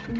Good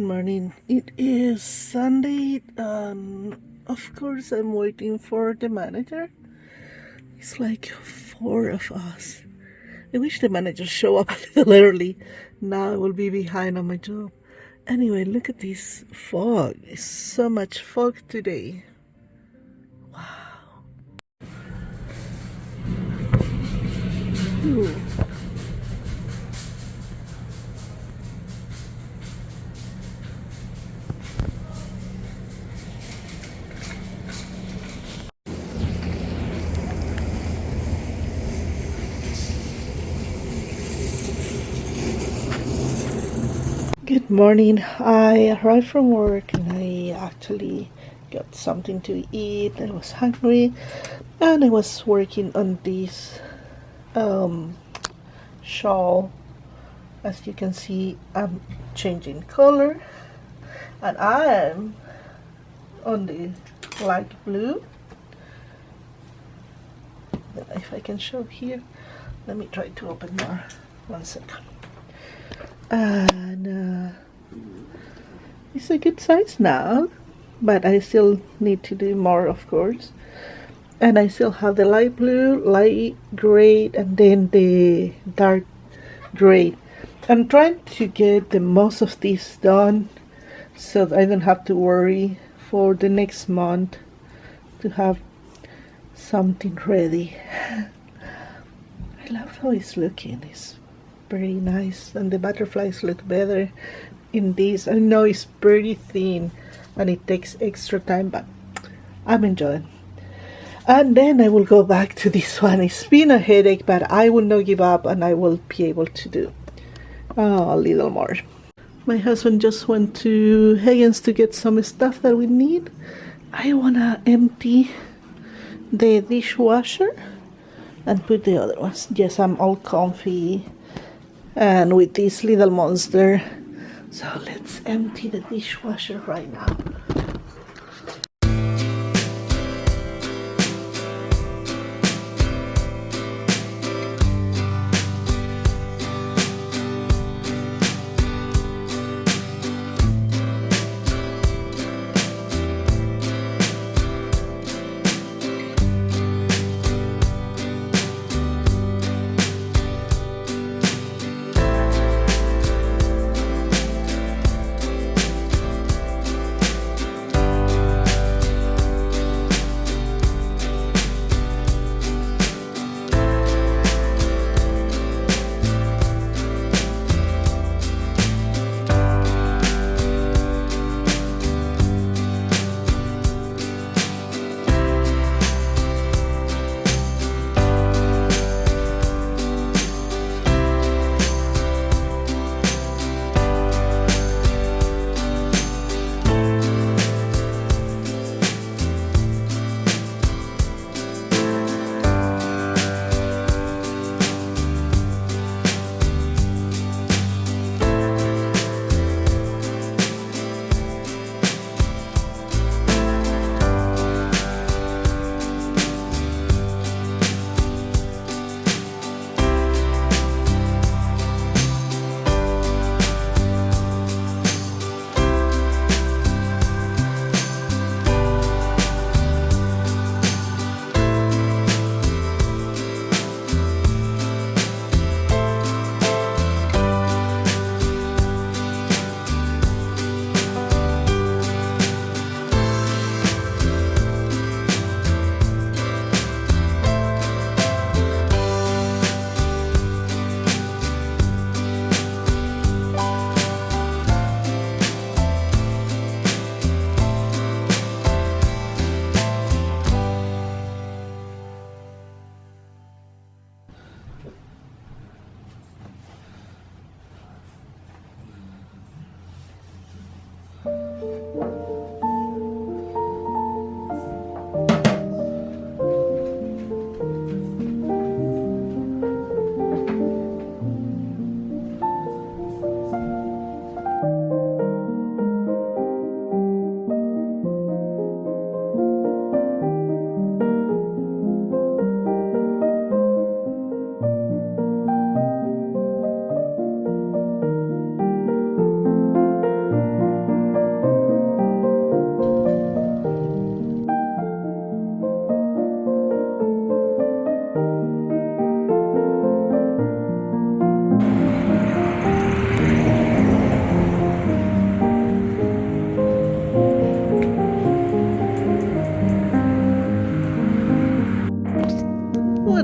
morning. It is Sunday. Of course, I'm waiting for the manager. It's like 4 of us. I wish the manager show up a little early. Now I will be behind on my job. Anyway, look at this fog. It's so much fog today. Wow. Ooh. Good morning. I arrived from work and I actually got something to eat. I was hungry and I was working on this shawl. As you can see, I'm changing color and I'm on the light blue. If I can show here, let me try to open more. 1 second. And it's a good size now, but I still need to do more, of course. And I still have the light blue, light gray, and then the dark gray. I'm trying to get the most of this done so that I don't have to worry for the next month to have something ready. I love how it's looking. It's very nice, and the butterflies look better in this. I know it's pretty thin and it takes extra time, but I'm enjoying. And then I will go back to this one. It's been a headache, but I will not give up and I will be able to do a little more. My husband just went to Hagen's to get some stuff that we need. I wanna empty the dishwasher and put the other ones. Yes, I'm all comfy and with this little monster. So let's empty the dishwasher right now.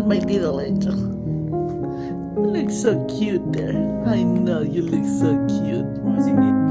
my little angel. You look so cute there. I know you look so cute.